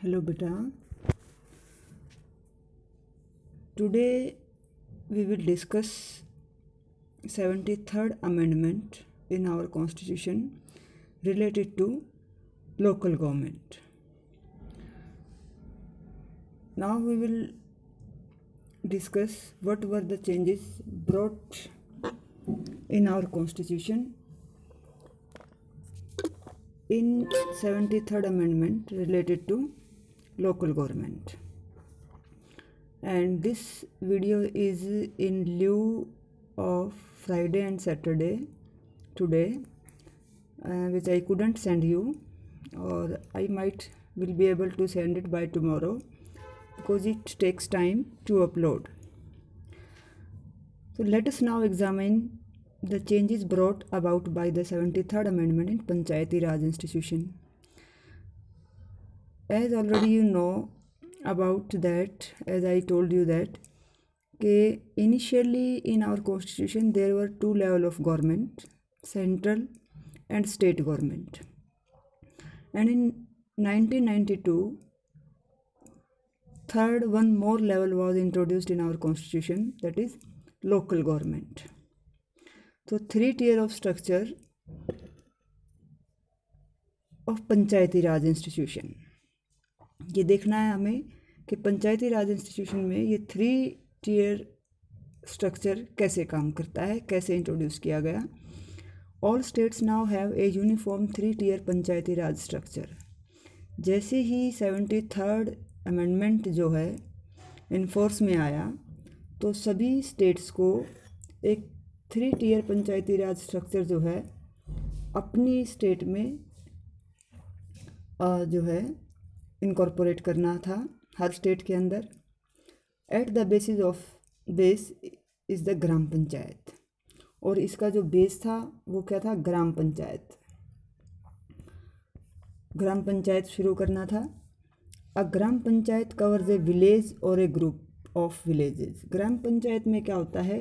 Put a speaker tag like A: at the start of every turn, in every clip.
A: Hello beta. Today we will discuss 73rd amendment in our constitution related to local government. Now we will discuss what were the changes brought in our constitution in 73rd amendment related to local government. And this video is in lieu of Friday and Saturday today, which I couldn't send you, or I will be able to send it by tomorrow because it takes time to upload. So let us now examine the changes brought about by the 73rd amendment in Panchayati Raj institution. As already you know about that, as I told you that initially in our constitution there were two levels of government, central and state government, and in 1992 one more level was introduced in our constitution, that is local government. So 3 tier of structure of Panchayati raj institution, ये देखना है हमें कि पंचायती raj institution में ये 3 tier structure कैसे काम करता है, कैसे इंट्रोड्यूस किया गया. All states now have a uniform 3 tier panchayati raj structure. जैसे ही 73rd अमेंडमेंट जो है इन्फोर्स में आया तो सभी स्टेट्स को एक 3 टियर पंचायती राज स्ट्रक्चर जो है अपनी स्टेट में जो है इनकॉर्पोरेट करना था हर स्टेट के अंदर. At the basis of base is the gram panchayat, और इसका जो बेस था वो क्या था, ग्राम पंचायत. ग्राम पंचायत शुरू करना था. अ ग्राम पंचायत कवर्स ए विलेज और ए ग्रुप ऑफ विलेजेस. ग्राम पंचायत में क्या होता है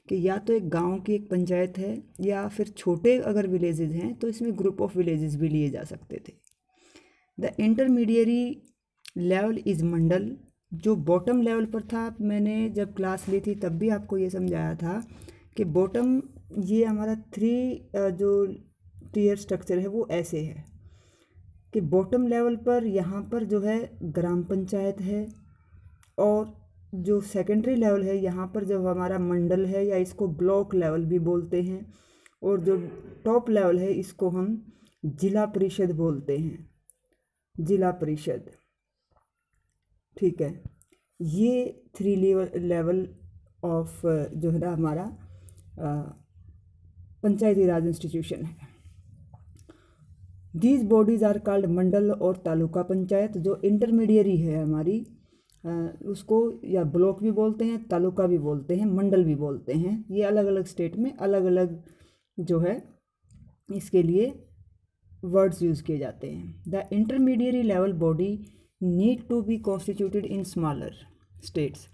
A: कि या तो एक गांव की एक पंचायत है या फिर छोटे अगर विलेजेस हैं तो इसमें ग्रुप ऑफ विलेजेस भी लिए जा सकते थे. द इंटरमीडिएरी लेवल इज़ मंडल. जो बॉटम लेवल पर था, मैंने जब क्लास ली थी तब भी आपको ये समझाया था कि बॉटम ये हमारा 3 जो टियर स्ट्रक्चर है वो ऐसे है कि बॉटम लेवल पर यहाँ पर जो है ग्राम पंचायत है, और जो सेकेंडरी लेवल है यहाँ पर जब हमारा मंडल है या इसको ब्लॉक लेवल भी बोलते हैं, और जो टॉप लेवल है इसको हम जिला परिषद बोलते हैं, जिला परिषद. ठीक है, ये 3 लेवल ऑफ जो है ना हमारा पंचायती राज इंस्टीट्यूशन है. दीज बॉडीज़ आर कॉल्ड मंडल और तालुका पंचायत. जो इंटरमीडिएरी है हमारी उसको या ब्लॉक भी बोलते हैं, तालुका भी बोलते हैं, मंडल भी बोलते हैं. ये अलग अलग स्टेट में अलग अलग जो है इसके लिए वर्ड्स यूज़ किए जाते हैं. The intermediary level body need to be constituted in smaller states.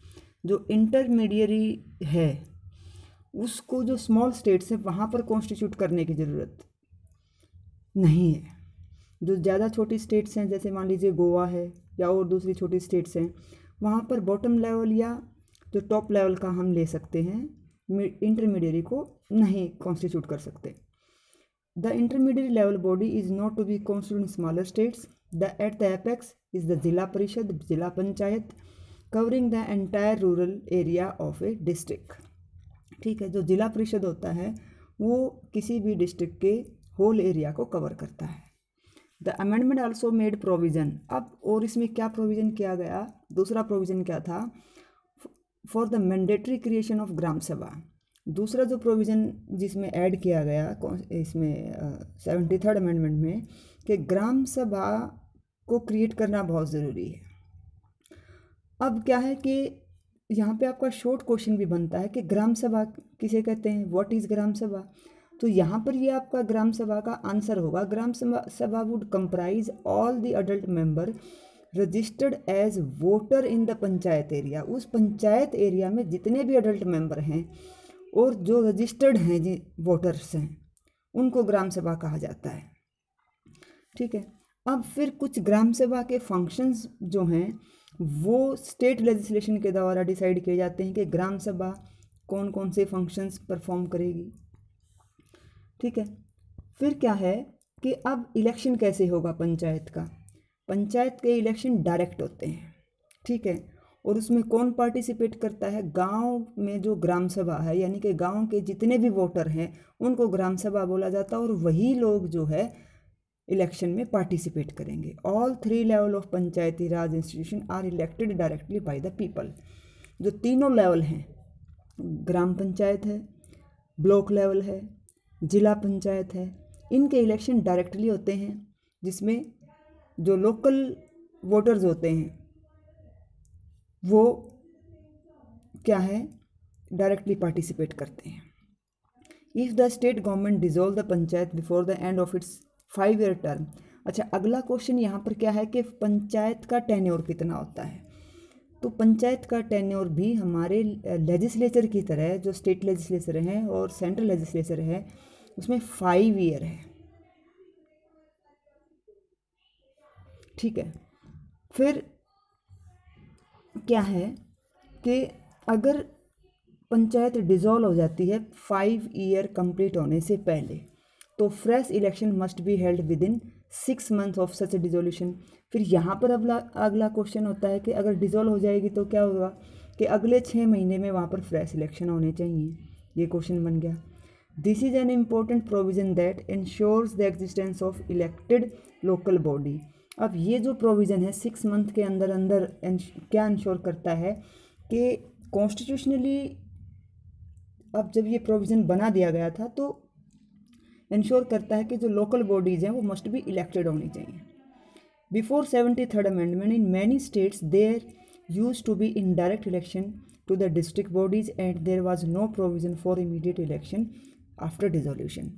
A: जो इंटरमीडिएरी है उसको जो स्मॉल स्टेट्स हैं वहाँ पर कॉन्स्टिट्यूट करने की ज़रूरत नहीं है. जो ज़्यादा छोटी स्टेट्स हैं जैसे मान लीजिए गोवा है या और दूसरी छोटी स्टेट्स हैं, वहाँ पर बॉटम लेवल या जो टॉप लेवल का हम ले सकते हैं, इंटरमीडिएरी को नहीं कॉन्स्टिट्यूट कर सकते. The intermediate level body is not to be constitute in smaller states. The at the apex is the zila parishad, zila panchayat, covering the entire rural area of a district. ठीक है, जो जिला परिषद होता है वो किसी भी डिस्ट्रिक्ट के होल एरिया को कवर करता है. The amendment also made provision. अब और इसमें क्या प्रोविज़न किया गया, दूसरा प्रोविज़न क्या था, for the mandatory creation of gram sabha. दूसरा जो प्रोविज़न जिसमें ऐड किया गया इसमें 73rd अमेंडमेंट में कि ग्राम सभा को क्रिएट करना बहुत ज़रूरी है. अब क्या है कि यहाँ पे आपका शॉर्ट क्वेश्चन भी बनता है कि ग्राम सभा किसे कहते हैं, व्हाट इज़ ग्राम सभा. तो यहाँ पर ये आपका ग्राम सभा का आंसर होगा, gram sabha would comprise all the adult member registered as voter in the panchayat area. उस पंचायत एरिया में जितने भी अडल्ट मेंबर हैं और जो रजिस्टर्ड हैं जी वोटर्स हैं उनको ग्राम सभा कहा जाता है. ठीक है, अब फिर कुछ ग्राम सभा के फंक्शंस जो हैं वो स्टेट लेजिस्लेशन के द्वारा डिसाइड किए जाते हैं कि ग्राम सभा कौन कौन से फंक्शंस परफॉर्म करेगी। ठीक है, फिर क्या है कि अब इलेक्शन कैसे होगा पंचायत का। पंचायत के इलेक्शन डायरेक्ट होते हैं। ठीक है, और उसमें कौन पार्टिसिपेट करता है, गांव में जो ग्राम सभा है, यानी कि गांव के जितने भी वोटर हैं उनको ग्राम सभा बोला जाता है, और वही लोग जो है इलेक्शन में पार्टिसिपेट करेंगे। All 3 level of panchayati raj institution are elected directly by the people. जो तीनों लेवल हैं, ग्राम पंचायत है, ब्लॉक लेवल है, जिला पंचायत है, इनके इलेक्शन डायरेक्टली होते हैं, जिसमें जो लोकल वोटर्स होते हैं वो क्या है, डायरेक्टली पार्टिसिपेट करते हैं। If the state government dissolve the panchayat before the end of its 5-year term. अच्छा, अगला क्वेश्चन यहाँ पर क्या है कि पंचायत का टेन्योर कितना होता है। तो पंचायत का टेन्योर भी हमारे लेजिस्लेचर की तरह, जो स्टेट लेजिस्लेचर हैं और सेंट्रल लेजिस्लेचर है, उसमें 5 year है। ठीक है, फिर क्या है कि अगर पंचायत डिसॉल्व हो जाती है 5 year कंप्लीट होने से पहले, तो fresh election must be held with in 6 months of such dissolution. फिर यहाँ पर अगला क्वेश्चन होता है कि अगर डिसॉल्व हो जाएगी तो क्या होगा कि अगले 6 महीने में वहाँ पर फ्रेश इलेक्शन होने चाहिए। ये क्वेश्चन बन गया। This is an important provision that ensures the existence of elected local body. अब ये जो प्रोविज़न है 6 month के अंदर अंदर क्या इंश्योर करता है कि कॉन्स्टिट्यूशनली अब जब ये प्रोविज़न बना दिया गया था तो इंश्योर करता है कि जो लोकल बॉडीज़ हैं वो मस्ट बी इलेक्टेड होनी चाहिए। Before 73rd amendment in many states there use to be indirect election to the district bodies and there was no provision for immediate election after dissolution.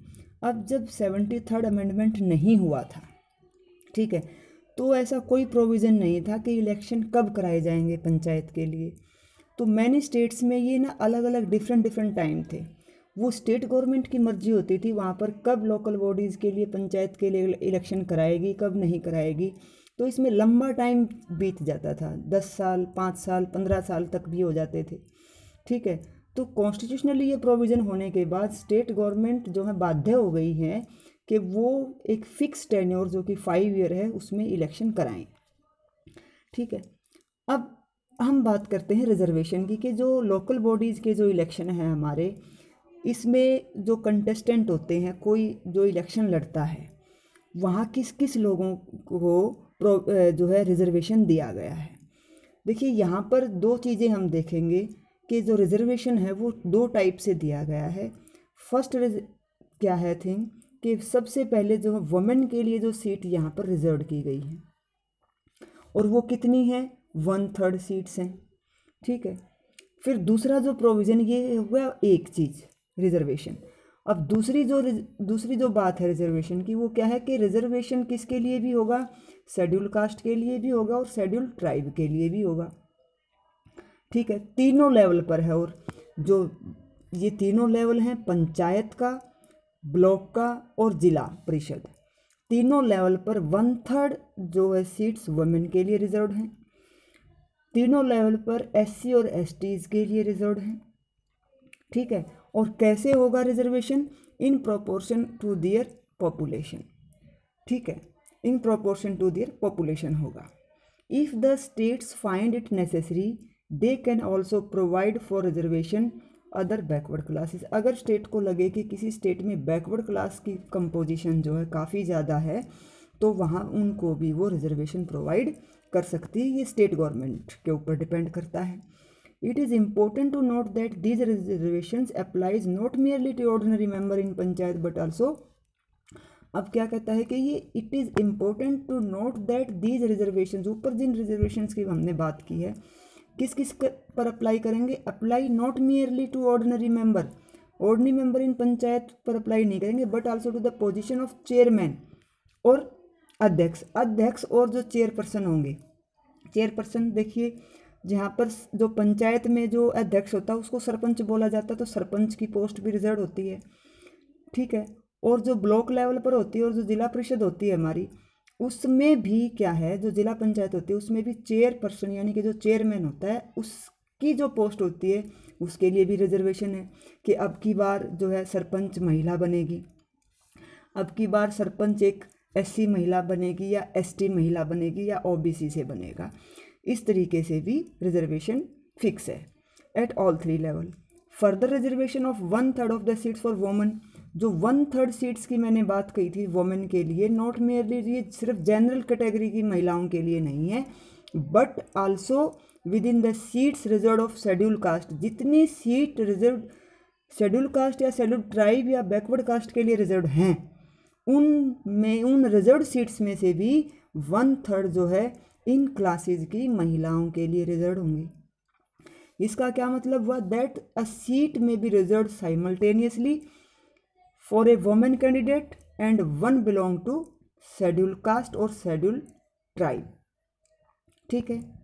A: अब जब 73rd amendment नहीं हुआ था, ठीक है, तो ऐसा कोई प्रोविज़न नहीं था कि इलेक्शन कब कराए जाएंगे पंचायत के लिए। तो मैनी स्टेट्स में ये ना अलग अलग डिफरेंट टाइम थे। वो स्टेट गवर्नमेंट की मर्जी होती थी वहाँ पर कब लोकल बॉडीज़ के लिए, पंचायत के लिए इलेक्शन कराएगी, कब नहीं कराएगी। तो इसमें लंबा टाइम बीत जाता था, 10 साल, 5 साल, 15 साल तक भी हो जाते थे। ठीक है, तो कॉन्स्टिट्यूशनली ये प्रोविज़न होने के बाद स्टेट गवर्नमेंट जो है बाध्य हो गई है कि वो एक फिक्स टेन्योर जो कि 5 year है उसमें इलेक्शन कराएं। ठीक है, अब हम बात करते हैं रिजर्वेशन की कि जो लोकल बॉडीज़ के जो इलेक्शन है हमारे, इसमें जो कंटेस्टेंट होते हैं, कोई जो इलेक्शन लड़ता है, वहाँ किस किस लोगों को जो है रिजर्वेशन दिया गया है। देखिए यहाँ पर 2 चीज़ें हम देखेंगे कि जो रिजर्वेशन है वो 2 टाइप से दिया गया है। फर्स्ट क्या है थिंग कि सबसे पहले जो है वुमेन के लिए जो सीट यहाँ पर रिजर्व की गई है, और वो कितनी है, 1/3 सीट्स हैं। ठीक है, फिर दूसरा जो प्रोविज़न ये हुआ एक चीज़ रिजर्वेशन। अब दूसरी जो बात है रिजर्वेशन की, वो क्या है कि रिजर्वेशन किसके लिए भी होगा, शेड्यूल कास्ट के लिए भी होगा और शेड्यूल ट्राइब के लिए भी होगा। ठीक है, तीनों लेवल पर है, और जो ये तीनों लेवल हैं पंचायत का, ब्लॉक का और जिला परिषद, तीनों लेवल पर 1/3 जो है सीट्स वुमेन के लिए रिजर्व हैं। तीनों लेवल पर SC और STs के लिए रिजर्व हैं। ठीक है, और कैसे होगा reservation, in proportion to their population. ठीक है, in proportion to their population होगा। If the states find it necessary they can also provide for reservation other backward classes. अगर स्टेट को लगे कि किसी स्टेट में बैकवर्ड क्लास की कंपोजिशन जो है काफ़ी ज़्यादा है, तो वहाँ उनको भी वो रिजर्वेशन प्रोवाइड कर सकती है। ये स्टेट गवर्नमेंट के ऊपर डिपेंड करता है। It is important to note that these reservations applies not merely to ordinary member in panchayat but also. अब क्या कहता है कि ये it is important to note that these reservations, ऊपर जिन रिजर्वेशंस की हमने बात की है, किस किस पर अप्लाई करेंगे, apply not merely to ordinary member in panchayat पर अप्लाई नहीं करेंगे, but also to the position of chairman और अध्यक्ष और जो चेयरपर्सन होंगे। चेयरपर्सन देखिए, जहाँ पर जो पंचायत में जो अध्यक्ष होता है उसको सरपंच बोला जाता है, तो सरपंच की पोस्ट भी रिजर्व होती है। ठीक है, और जो ब्लॉक लेवल पर होती है और जो जिला परिषद होती है हमारी, उसमें भी क्या है, जो जिला पंचायत होती है उसमें भी चेयरपर्सन यानी कि जो चेयरमैन होता है उसकी जो पोस्ट होती है उसके लिए भी रिजर्वेशन है कि अब की बार जो है सरपंच महिला बनेगी, अब की बार सरपंच एक SC महिला बनेगी या ST महिला बनेगी या OBC से बनेगा। इस तरीके से भी रिजर्वेशन फिक्स है at all 3 level. Further reservation of 1/3 of the seats for women, जो 1/3 सीट्स की मैंने बात कही थी वोमेन के लिए, नॉट मेयरली ये सिर्फ जनरल कैटेगरी की महिलाओं के लिए नहीं है, but also with in the seats reserve of schedule caste. जितनी सीट रिजर्व शेड्यूल कास्ट या शेड्यूल ट्राइब या बैकवर्ड कास्ट के लिए रिजर्व हैं, उन रिजर्व सीट्स में से भी 1/3 जो है इन क्लासेस की महिलाओं के लिए रिजर्व होंगी। इसका क्या मतलब हुआ, दैट अ सीट में be reserve simultaneously for a women candidate and one belong to schedule caste और शेड्यूल ट्राइब। ठीक है,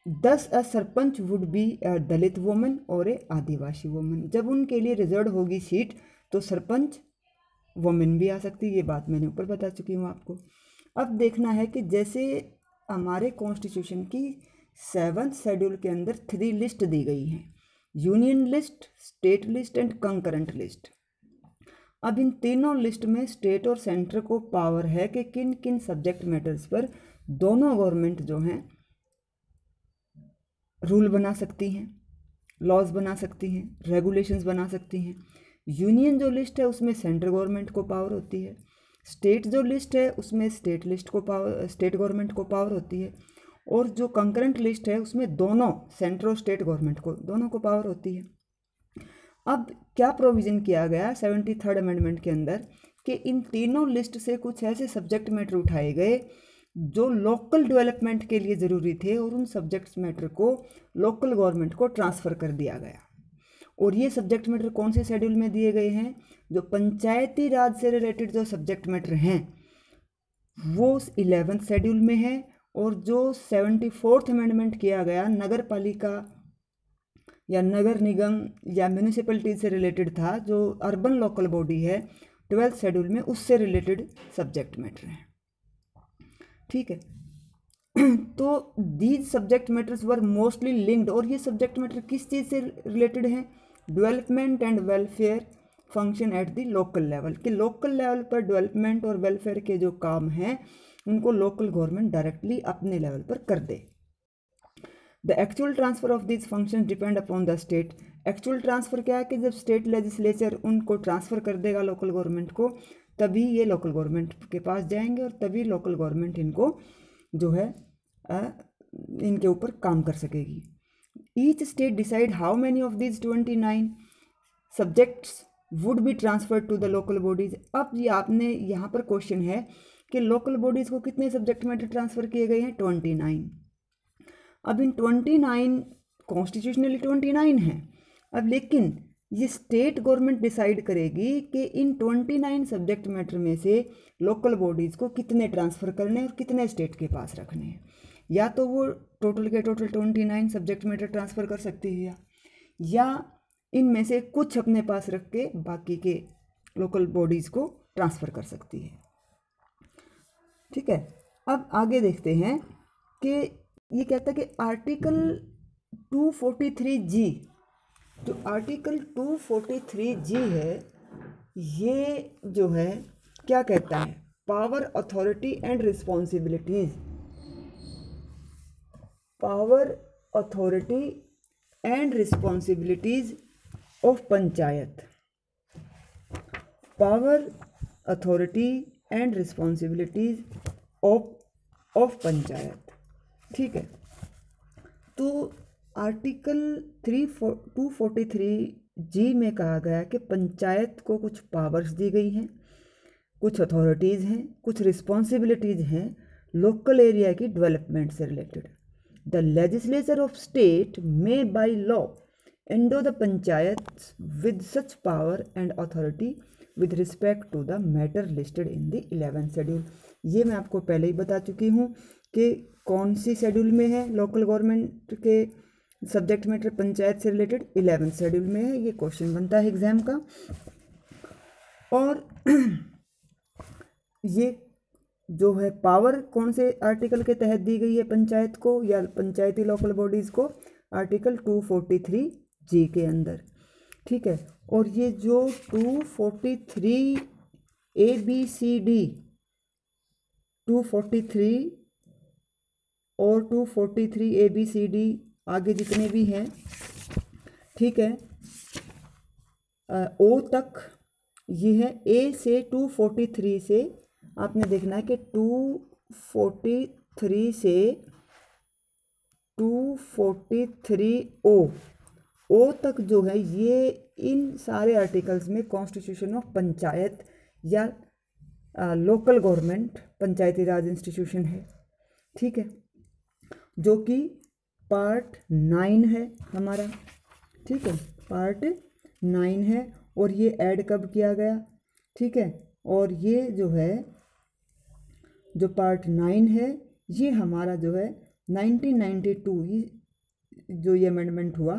A: this a sarpanch would be a Dalit women और ए आदिवासी वुमेन। जब उनके लिए रिजर्व होगी सीट तो सरपंच वुमेन भी आ सकती है, ये बात मैंने ऊपर बता चुकी हूँ आपको। अब देखना है कि जैसे हमारे कॉन्स्टिट्यूशन की 7th शेड्यूल के अंदर 3 लिस्ट दी गई हैं, union list, state list and concurrent list. अब इन तीनों लिस्ट में स्टेट और सेंटर को पावर है कि किन किन सब्जेक्ट मैटर्स पर दोनों गवर्नमेंट जो हैं रूल बना सकती हैं, लॉज बना सकती हैं, रेगुलेशंस बना सकती हैं। यूनियन जो लिस्ट है उसमें सेंट्रल गवर्नमेंट को पावर होती है, स्टेट जो लिस्ट है उसमें स्टेट गवर्नमेंट को पावर होती है, और जो कंकरेंट लिस्ट है उसमें दोनों सेंट्रल और स्टेट गवर्नमेंट को दोनों को पावर होती है। अब क्या प्रोविज़न किया गया 73rd अमेंडमेंट के अंदर कि इन तीनों लिस्ट से कुछ ऐसे सब्जेक्ट मैटर उठाए गए जो लोकल डेवलपमेंट के लिए ज़रूरी थे, और उन सब्जेक्ट मैटर को लोकल गवर्नमेंट को ट्रांसफ़र कर दिया गया। और ये सब्जेक्ट मैटर कौन से शेड्यूल में दिए गए हैं, जो पंचायती राज से रिलेटेड जो सब्जेक्ट मैटर हैं वो 11th शेड्यूल में है, और जो 74th अमेंडमेंट किया गया नगर पालिका या नगर निगम या म्यूनिसिपैलिटी से रिलेटेड था, जो अर्बन लोकल बॉडी है 12th शेड्यूल में, उससे रिलेटेड सब्जेक्ट मैटर हैं। ठीक है, तो these subject matters were mostly linked, और ये सब्जेक्ट मैटर किस चीज़ से रिलेटेड हैं, development and welfare function at the local level, कि लोकल लेवल पर डेवलपमेंट और वेलफेयर के जो काम हैं उनको लोकल गवर्नमेंट डायरेक्टली अपने लेवल पर कर दे। The actual transfer of this function depend upon the state. Actual transfer क्या है कि जब स्टेट लेजिस्लेचर उनको ट्रांसफ़र कर देगा लोकल गवर्नमेंट को, तभी ये लोकल गवर्नमेंट के पास जाएंगे और तभी लोकल गवर्नमेंट इनको जो है इनके ऊपर काम कर सकेगी। Each state decide how many of these 29 subjects would be transferred to the local bodies. अब ये आपने यहाँ पर क्वेश्चन है कि लोकल बॉडीज़ को कितने सब्जेक्ट मैटर ट्रांसफ़र किए गए हैं, 29। अब इन 29 कॉन्स्टिट्यूशनली 29 हैं, अब लेकिन ये स्टेट गवर्नमेंट डिसाइड करेगी कि इन 29 सब्जेक्ट मैटर में से लोकल बॉडीज़ को कितने ट्रांसफ़र करने और कितने स्टेट के पास रखने हैं। या तो वो टोटल के टोटल 29 सब्जेक्ट मैटर ट्रांसफ़र कर सकती है, या इनमें से कुछ अपने पास रख के बाकी के लोकल बॉडीज़ को ट्रांसफ़र कर सकती है। ठीक है, अब आगे देखते हैं कि ये कहता है कि आर्टिकल 243G, जो आर्टिकल 243G है, ये जो है क्या कहता है, power authority and responsibilities, power authority and responsibilities of panchayat, power authority and responsibilities of panchayat. ठीक है, तो आर्टिकल 243G में कहा गया कि पंचायत को कुछ पावर्स दी गई हैं, कुछ अथॉरिटीज़ हैं, कुछ रिस्पॉन्सिबिलिटीज़ हैं लोकल एरिया की डेवलपमेंट से related. The legislature of state may by law endow the panchayat with such power and authority with respect to the matter listed in the 11th schedule. ये मैं आपको पहले ही बता चुकी हूँ कि कौन सी शेड्यूल में है लोकल गवर्नमेंट के सब्जेक्ट मैटर पंचायत से रिलेटेड, 11th शेड्यूल में है। ये क्वेश्चन बनता है एग्जाम का। और ये जो है पावर कौन से आर्टिकल के तहत दी गई है पंचायत को या पंचायती लोकल बॉडीज़ को, आर्टिकल 243G के अंदर। ठीक है, और ये जो 243 ABCD 243 और 243 ABCD आगे जितने भी हैं, ठीक है, ओ तक ये है। ए से 243 से आपने देखना है कि 243 से 243 ओ तक जो है ये इन सारे आर्टिकल्स में कॉन्स्टिट्यूशन ऑफ पंचायत या लोकल गवर्नमेंट पंचायती राज इंस्टीट्यूशन है। ठीक है, जो कि पार्ट 9 है हमारा। ठीक है, पार्ट 9 है और ये ऐड कब किया गया? ठीक है, और ये जो है जो पार्ट 9 है ये हमारा जो है 1992 जो ये अमेंडमेंट हुआ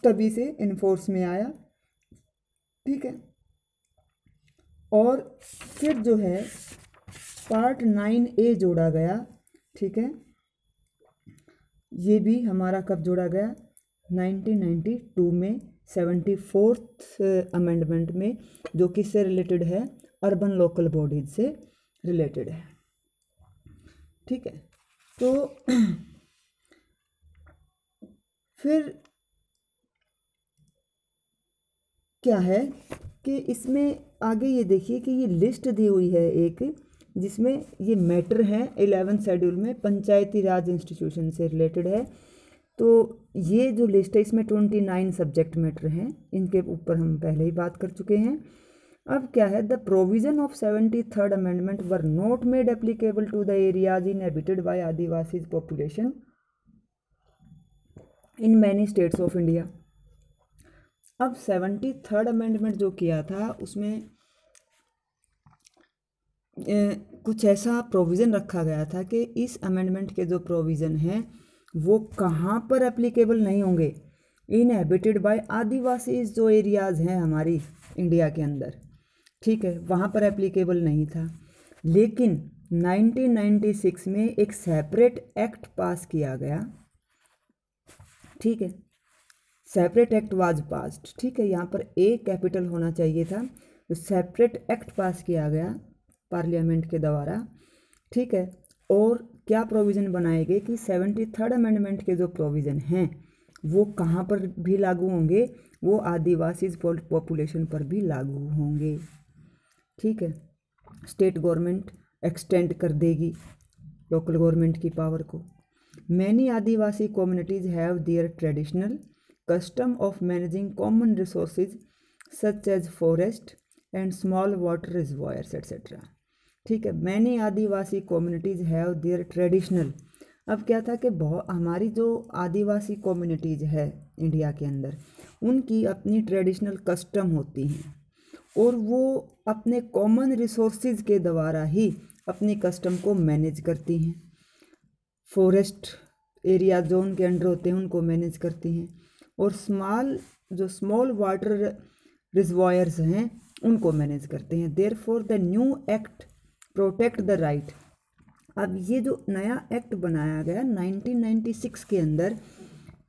A: तभी से इन्फोर्स में आया। ठीक है, और फिर जो है पार्ट 9A जोड़ा गया। ठीक है, ये भी हमारा कब जोड़ा गया? 1992 में 74th अमेंडमेंट में, जो किससे रिलेटेड है? अर्बन लोकल बॉडीज से रिलेटेड है। ठीक है, तो फिर क्या है कि इसमें आगे ये देखिए कि ये लिस्ट दी हुई है एक, जिसमें ये मैटर है 11th शेड्यूल में पंचायती राज इंस्टीट्यूशन से रिलेटेड है। तो ये जो लिस्ट है इसमें 29 सब्जेक्ट मैटर हैं, इनके ऊपर हम पहले ही बात कर चुके हैं। अब क्या है? The provision of 73rd amendment were not made applicable to the areas inhabited by adivasi population in many states of India. अब 73rd अमेंडमेंट जो किया था उसमें कुछ ऐसा प्रोविज़न रखा गया था कि इस अमेंडमेंट के जो प्रोविज़न हैं वो कहाँ पर एप्लीकेबल नहीं होंगे? इनहेबिटेड बाय आदिवासी जो एरियाज़ हैं हमारी इंडिया के अंदर। ठीक है, वहाँ पर एप्लीकेबल नहीं था। लेकिन 1996 में एक सेपरेट एक्ट पास किया गया। ठीक है, सेपरेट एक्ट वाज पास्ड। ठीक है, यहाँ पर ए कैपिटल होना चाहिए था। तो सेपरेट एक्ट पास किया गया पार्लियामेंट के द्वारा। ठीक है, और क्या प्रोविज़न बनाए गए कि 73rd अमेंडमेंट के जो प्रोविज़न हैं वो कहाँ पर भी लागू होंगे? वो आदिवासी पॉपुलेशन पर भी लागू होंगे। ठीक है, स्टेट गवर्नमेंट एक्सटेंड कर देगी लोकल गवर्नमेंट की पावर को। Many Adivasi communities have their traditional custom of managing common resources such as forest and small water reservoirs etc. ठीक है, many Adivasi communities have their traditional. अब क्या था कि हमारी जो आदिवासी कम्युनिटीज़ है इंडिया के अंदर, उनकी अपनी ट्रेडिशनल कस्टम होती हैं और वो अपने कॉमन रिसोर्सेज के द्वारा ही अपनी कस्टम को मैनेज करती हैं। फॉरेस्ट एरिया जो उनके अंडर होते हैं उनको मैनेज करती हैं, और स्मॉल वाटर रिजर्वॉयर्स हैं उनको मैनेज करते हैं। Therefore the new act protect the right. अब ये जो नया एक्ट बनाया गया 1996 के अंदर,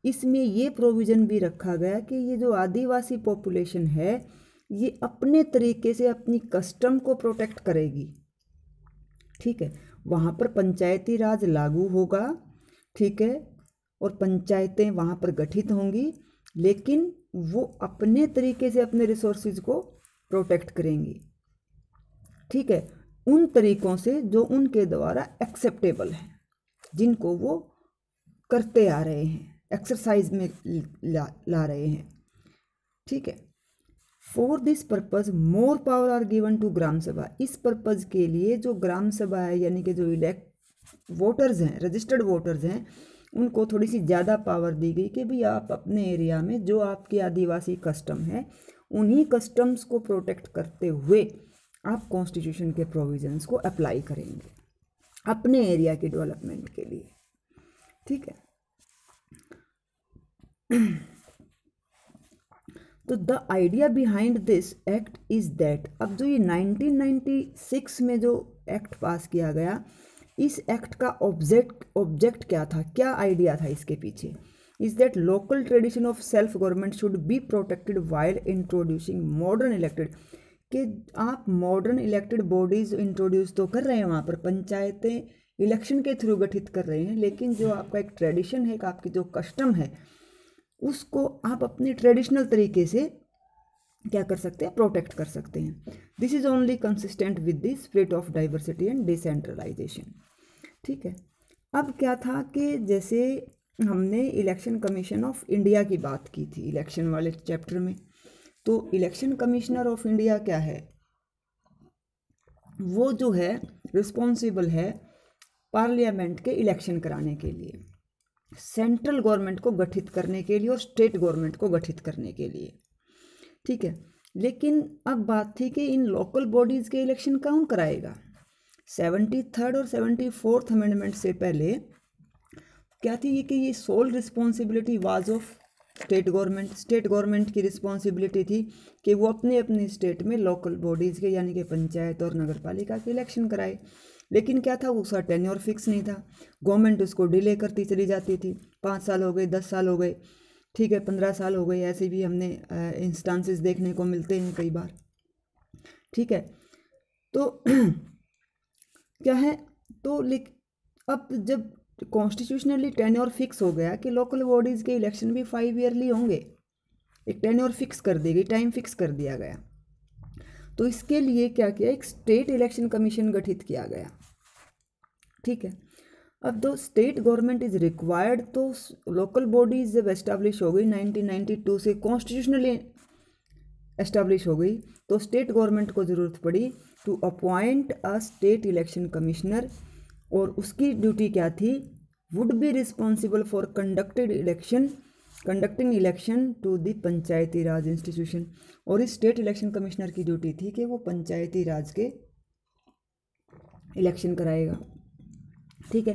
A: इसमें ये प्रोविज़न भी रखा गया कि ये जो आदिवासी पॉपुलेशन है ये अपने तरीके से अपनी कस्टम को प्रोटेक्ट करेगी। ठीक है, वहाँ पर पंचायती राज लागू होगा। ठीक है, और पंचायतें वहाँ पर गठित होंगी, लेकिन वो अपने तरीके से अपने रिसोर्सेज को प्रोटेक्ट करेंगी। ठीक है, उन तरीक़ों से जो उनके द्वारा एक्सेप्टेबल हैं, जिनको वो करते आ रहे हैं, एक्सरसाइज में ला रहे हैं। ठीक है, for this purpose more power are given to gram sabha. इस पर्पज़ के लिए जो ग्राम सभा है, यानी कि जो वोटर्स हैं, रजिस्टर्ड वोटर्स हैं, उनको थोड़ी सी ज़्यादा पावर दी गई कि भाई आप अपने एरिया में जो आपकी आदिवासी कस्टम है उन्हीं कस्टम्स को प्रोटेक्ट करते हुए आप कॉन्स्टिट्यूशन के प्रोविजंस को अप्लाई करेंगे अपने एरिया के डेवलपमेंट के लिए। ठीक है, तो the idea behind this act is that, अब जो ये 1996 में जो एक्ट पास किया गया, इस एक्ट का ऑब्जेक्ट क्या था, क्या आइडिया था इसके पीछे, is that local tradition of self government should be protected while introducing modern elected, कि आप मॉडर्न इलेक्टेड बॉडीज इंट्रोड्यूस तो कर रहे हैं वहाँ पर, पंचायतें इलेक्शन के थ्रू गठित कर रहे हैं, लेकिन जो आपका एक ट्रेडिशन है, आपकी जो कस्टम है, उसको आप अपने ट्रेडिशनल तरीके से क्या कर सकते हैं, प्रोटेक्ट कर सकते हैं। This is only consistent with the spirit of diversity and decentralisation. ठीक है, अब क्या था कि जैसे हमने इलेक्शन कमीशन ऑफ इंडिया की बात की थी इलेक्शन वाले चैप्टर में, तो इलेक्शन कमिश्नर ऑफ इंडिया क्या है, वो जो है रिस्पॉन्सिबल है पार्लियामेंट के इलेक्शन कराने के लिए, सेंट्रल गवर्नमेंट को गठित करने के लिए और स्टेट गवर्नमेंट को गठित करने के लिए। ठीक है, लेकिन अब बात थी कि इन लोकल बॉडीज़ के इलेक्शन कौन कराएगा। 73rd और 74th अमेंडमेंट से पहले क्या थी ये कि ये sole responsibility was of state government, state government की रिस्पॉन्सिबिलिटी थी कि वो अपने अपने स्टेट में लोकल बॉडीज़ के यानी कि पंचायत और नगर पालिका के इलेक्शन कराए। लेकिन क्या था, उसका टेन्योर फिक्स नहीं था, गवर्नमेंट उसको डिले करती चली जाती थी, 5 साल हो गए, 10 साल हो गए, ठीक है, 15 साल हो गए, ऐसे भी हमने इंस्टांसेस देखने को मिलते हैं कई बार। ठीक है, तो क्या है, तो अब जब कॉन्स्टिट्यूशनली टेन्योर फिक्स हो गया कि लोकल बॉडीज़ के इलेक्शन भी 5 ईयरली होंगे, एक टेन्योर फिक्स कर दी गई, टाइम फिक्स कर दिया गया, तो इसके लिए क्या किया, एक स्टेट इलेक्शन कमीशन गठित किया गया। ठीक है, अब दो स्टेट गवर्नमेंट इज रिक्वायर्ड, तो लोकल बॉडीज जब एस्टेब्लिश हो गई 1992 से कॉन्स्टिट्यूशनली एस्टेब्लिश हो गई, तो स्टेट गवर्नमेंट को ज़रूरत पड़ी to appoint a state election commissioner, और उसकी ड्यूटी क्या थी, would be responsible for conducting election to the panchayati raj institution, और इस स्टेट इलेक्शन कमिश्नर की ड्यूटी थी कि वो पंचायती राज के इलेक्शन कराएगा। ठीक है,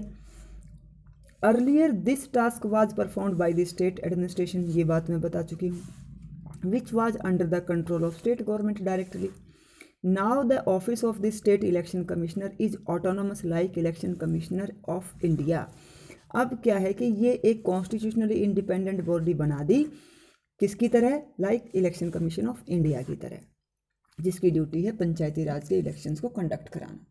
A: earlier this task was performed by the state administration, ये बात मैं बता चुकी हूँ, which was under the control of state government directly. Now the office of the state election commissioner is autonomous like election commissioner of India. अब क्या है कि ये एक कॉन्स्टिट्यूशनली इंडिपेंडेंट बॉडी बना दी, किसकी तरह, like election commission of India की तरह, जिसकी ड्यूटी है पंचायती राज के इलेक्शंस को कंडक्ट कराना।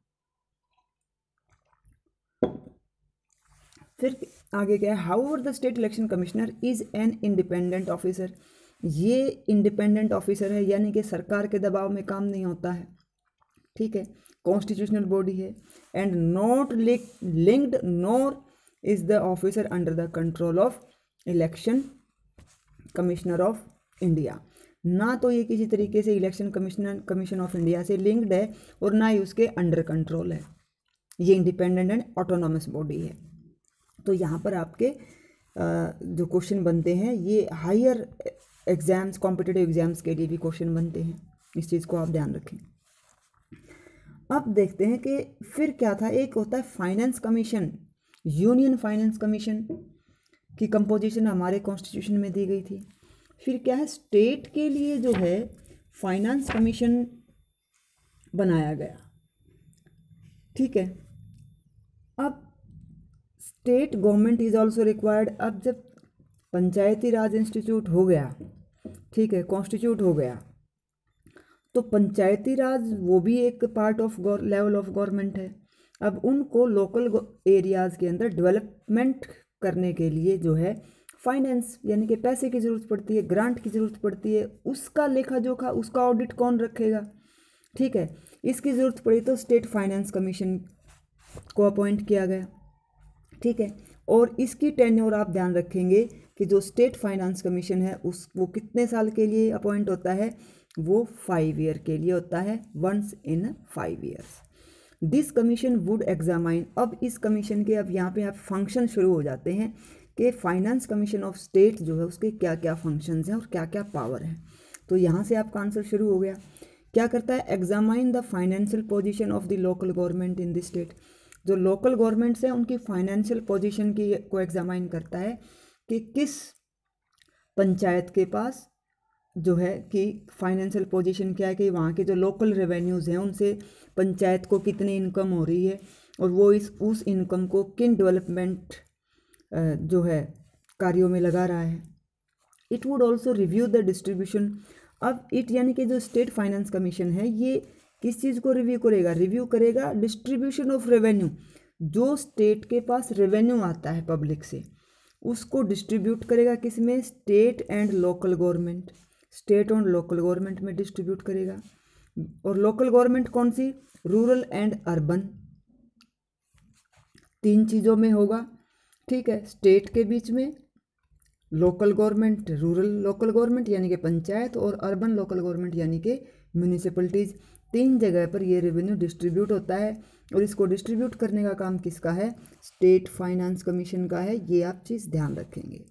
A: फिर आगे क्या है, however the state election commissioner is an independent officer, ये इंडिपेंडेंट ऑफिसर है, यानी कि सरकार के दबाव में काम नहीं होता है। ठीक है, कॉन्स्टिट्यूशनल बॉडी है, and not linked nor is the officer under the control of election commissioner of India, ना तो ये किसी तरीके से इलेक्शन कमीशन ऑफ इंडिया से लिंक्ड है और ना ही उसके अंडर कंट्रोल है, ये इंडिपेंडेंट एंड ऑटोनॉमस बॉडी है। तो यहाँ पर आपके जो क्वेश्चन बनते हैं ये हायर एग्जाम्स, कॉम्पिटिटिव एग्जाम्स के लिए भी क्वेश्चन बनते हैं, इस चीज़ को आप ध्यान रखें। अब देखते हैं कि फिर क्या था, एक होता है finance commission, union finance commission की कंपोजिशन हमारे कॉन्स्टिट्यूशन में दी गई थी। फिर क्या है, स्टेट के लिए जो है फाइनेंस कमीशन बनाया गया। ठीक है, अब state government is also required, अब जब पंचायती राज इंस्टीट्यूट हो गया, ठीक है, कॉन्स्टिट्यूट हो गया, तो पंचायती राज वो भी एक part of level of government है। अब उनको लोकल एरियाज़ के अंदर डेवलपमेंट करने के लिए जो है फाइनेंस यानी कि पैसे की ज़रूरत पड़ती है, ग्रांट की ज़रूरत पड़ती है, उसका लेखा जोखा, उसका ऑडिट कौन रखेगा। ठीक है, इसकी ज़रूरत पड़ी तो स्टेट फाइनेंस कमीशन को अपॉइंट किया गया। ठीक है, और इसकी टेन्योर आप ध्यान रखेंगे कि जो स्टेट फाइनेंस कमीशन है वो कितने साल के लिए अपॉइंट होता है, वो 5 ईयर के लिए होता है, once in 5 years. This commission would examine, अब इस कमीशन के अब यहाँ पे आप फंक्शन शुरू हो जाते हैं कि फाइनेंस कमीशन ऑफ स्टेट जो है उसके क्या क्या फंक्शंस हैं और क्या क्या पावर है। तो यहाँ से आपका आंसर शुरू हो गया। क्या करता है, examine the financial position of the local government in the state, जो लोकल गवर्नमेंट्स हैं उनकी फाइनेंशियल पोजीशन की को एग्जामाइन करता है कि किस पंचायत के पास जो है कि फाइनेंशियल पोजीशन क्या है, कि वहाँ के जो लोकल रेवेन्यूज़ हैं उनसे पंचायत को कितनी इनकम हो रही है और वो उस इनकम को किन डेवलपमेंट जो है कार्यों में लगा रहा है। It would also review the distribution. अब इट यानी कि जो स्टेट फाइनेंस कमीशन है ये किस चीज़ को रिव्यू करेगा डिस्ट्रीब्यूशन ऑफ रेवेन्यू। जो स्टेट के पास रेवेन्यू आता है पब्लिक से उसको डिस्ट्रीब्यूट करेगा किस में, state and local government, state और लोकल गवर्नमेंट में डिस्ट्रीब्यूट करेगा। और लोकल गवर्नमेंट कौन सी, रूरल एंड अर्बन, तीन चीज़ों में होगा। ठीक है, स्टेट के बीच में, local government rural local government यानी कि पंचायत, और अर्बन लोकल गवर्नमेंट यानी कि म्यूनिसिपलिटीज़, तीन जगह पर ये रेवेन्यू डिस्ट्रीब्यूट होता है। और इसको डिस्ट्रीब्यूट करने का काम किसका है, स्टेट फाइनेंस कमीशन का है। ये आप चीज़ ध्यान रखेंगे।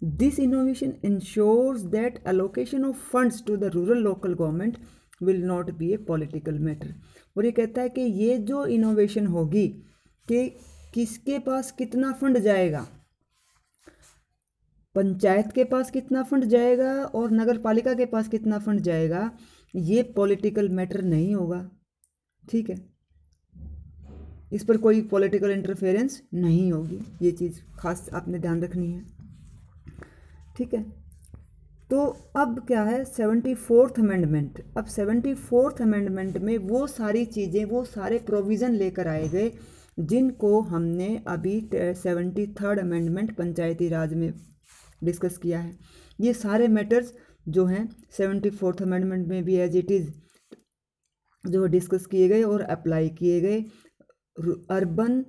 A: This innovation ensures that allocation of funds to the rural local government will not be a political matter. और ये कहता है कि ये जो इनोवेशन होगी कि किसके पास कितना फंड जाएगा, पंचायत के पास कितना फंड जाएगा और नगर पालिका के पास कितना फंड जाएगा, ये पॉलिटिकल मैटर नहीं होगा। ठीक है, इस पर कोई पॉलिटिकल इंटरफेरेंस नहीं होगी। ये चीज़ खास आपने ध्यान रखनी है। ठीक है, तो अब क्या है 74th अमेंडमेंट। अब 74th अमेंडमेंट में वो सारी चीज़ें, वो सारे प्रोविज़न लेकर आए गए जिनको हमने अभी 73rd अमेंडमेंट पंचायती राज में डिस्कस किया है। ये सारे मैटर्स जो हैं 74th अमेंडमेंट में भी एज इट इज़ जो डिस्कस किए गए और अप्लाई किए गए। Urban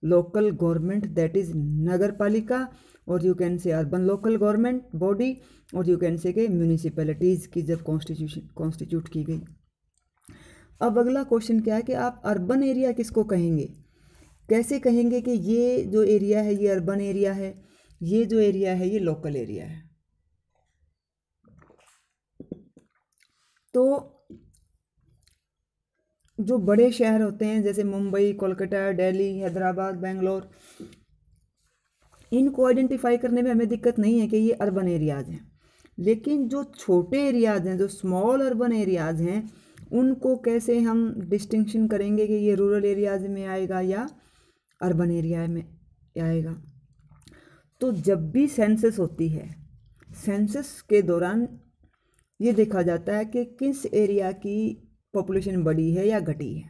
A: local government that is Nagar Palika, और you can say urban local government body, और यू कैन से के म्यूनिसिपैलिटीज़ की जब कॉन्स्टिट्यूट की गई। अब अगला क्वेश्चन क्या है कि आप अर्बन एरिया किसको कहेंगे, कैसे कहेंगे कि ये जो एरिया है ये अर्बन एरिया है, ये जो एरिया है ये लोकल एरिया है। तो जो बड़े शहर होते हैं जैसे मुंबई, कोलकाता, दिल्ली, हैदराबाद, बेंगलोर, इनको आइडेंटिफाई करने में हमें दिक्कत नहीं है कि ये अर्बन एरियाज़ हैं। लेकिन जो छोटे एरियाज़ हैं, जो स्मॉल अर्बन एरियाज़ हैं, उनको कैसे हम डिस्टिंक्शन करेंगे कि ये रूरल एरियाज़ में आएगा या अर्बन एरिया में आएगा। तो जब भी सेंसस होती है, सेंसस के दौरान ये देखा जाता है कि किस एरिया की पॉपुलेशन बढ़ी है या घटी है।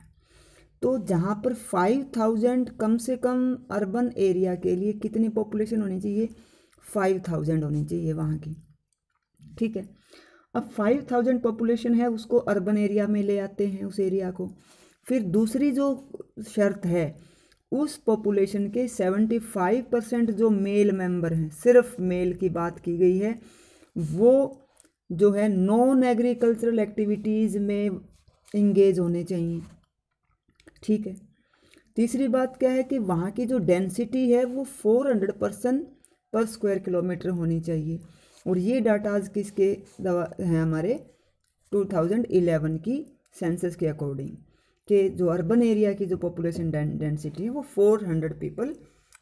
A: तो जहाँ पर 5000 कम से कम अर्बन एरिया के लिए कितनी पॉपुलेशन होनी चाहिए, 5000 होनी चाहिए वहाँ की। ठीक है, अब 5000 पॉपुलेशन है उसको अर्बन एरिया में ले आते हैं उस एरिया को। फिर दूसरी जो शर्त है, उस पॉपुलेशन के 75% जो मेल मेंबर हैं, सिर्फ मेल की बात की गई है, वो जो है नॉन एग्रीकल्चरल एक्टिविटीज़ में इंगेज होने चाहिए। ठीक है, तीसरी बात क्या है कि वहाँ की जो डेंसिटी है वो 400 पर्सन पर स्क्वायर किलोमीटर होनी चाहिए। और ये डाटाज किसके हैं, हमारे 2011 की सेंसस के अकॉर्डिंग, कि जो अर्बन एरिया की जो पॉपुलेशन डेंसिटी है वो 400 पीपल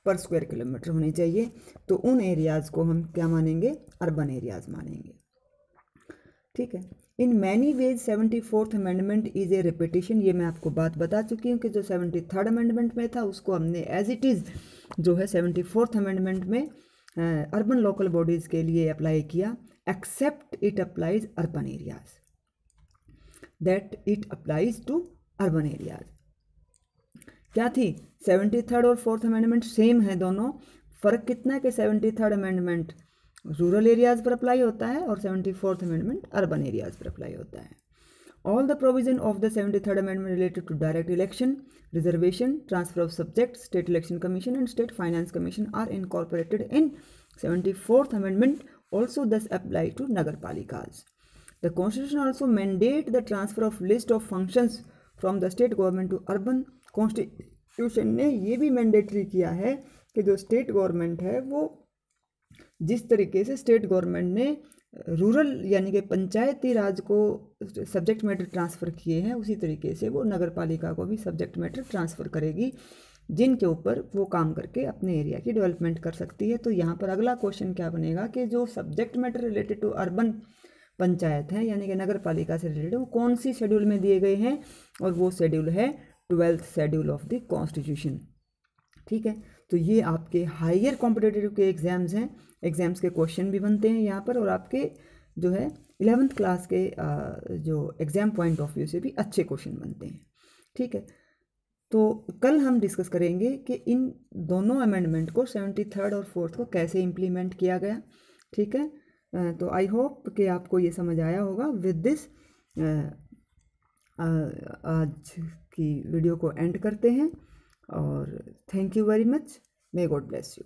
A: पर स्क्वायर किलोमीटर होनी चाहिए। तो उन एरियाज़ को हम क्या मानेंगे, अर्बन एरियाज़ मानेंगे। ठीक है, in many ways 74th amendment is a repetition. ये मैं आपको बात बता चुकी हूँ कि जो 73rd अमेंडमेंट में था उसको हमने एज इट इज़ जो है 74th अमेंडमेंट में अर्बन लोकल बॉडीज़ के लिए अप्लाई किया, except it applies urban areas, that it applies to urban areas. क्या थी, 73rd और 4th अमेंडमेंट सेम है दोनों। फ़र्क कितना है कि 73rd अमेंडमेंट रूरल एरियाज़ पर अप्लाई होता है और 74th अमेंडमेंट अर्बन एरियाज़ पर अप्लाई होता है। All the provision of the 73rd amendment related to direct election, reservation, transfer of subject, state election commission and state finance commission are incorporated in 74th amendment, also this apply to Nagar Palikas. The constitution also mandate the transfer of list of functions from the state government to urban. Constitution ने ये भी mandatory किया है कि जो state government है वो जिस तरीके से स्टेट गवर्नमेंट ने रूरल यानी कि पंचायती राज को सब्जेक्ट मैटर ट्रांसफ़र किए हैं, उसी तरीके से वो नगर पालिका को भी सब्जेक्ट मैटर ट्रांसफ़र करेगी। जिनके ऊपर वो काम करके अपने एरिया की डेवलपमेंट कर सकती है। तो यहाँ पर अगला क्वेश्चन क्या बनेगा कि जो subject matter related to urban panchayat है यानी कि नगर पालिका से रिलेटेड, वो कौन सी शेड्यूल में दिए गए हैं, और वो शेड्यूल है 12th schedule of the constitution. ठीक है, तो ये आपके हायर कॉम्पिटिटिव के एग्जाम्स हैं, एग्जाम्स के क्वेश्चन भी बनते हैं यहाँ पर, और आपके जो है 11th क्लास के जो एग्ज़ाम पॉइंट ऑफ व्यू से भी अच्छे क्वेश्चन बनते हैं। ठीक है, तो कल हम डिस्कस करेंगे कि इन दोनों अमेंडमेंट को 73rd और 4th को कैसे इम्प्लीमेंट किया गया। ठीक है, तो आई होप कि आपको ये समझ आया होगा। विद दिस आज की वीडियो को एंड करते हैं, और thank you very much. May God bless you.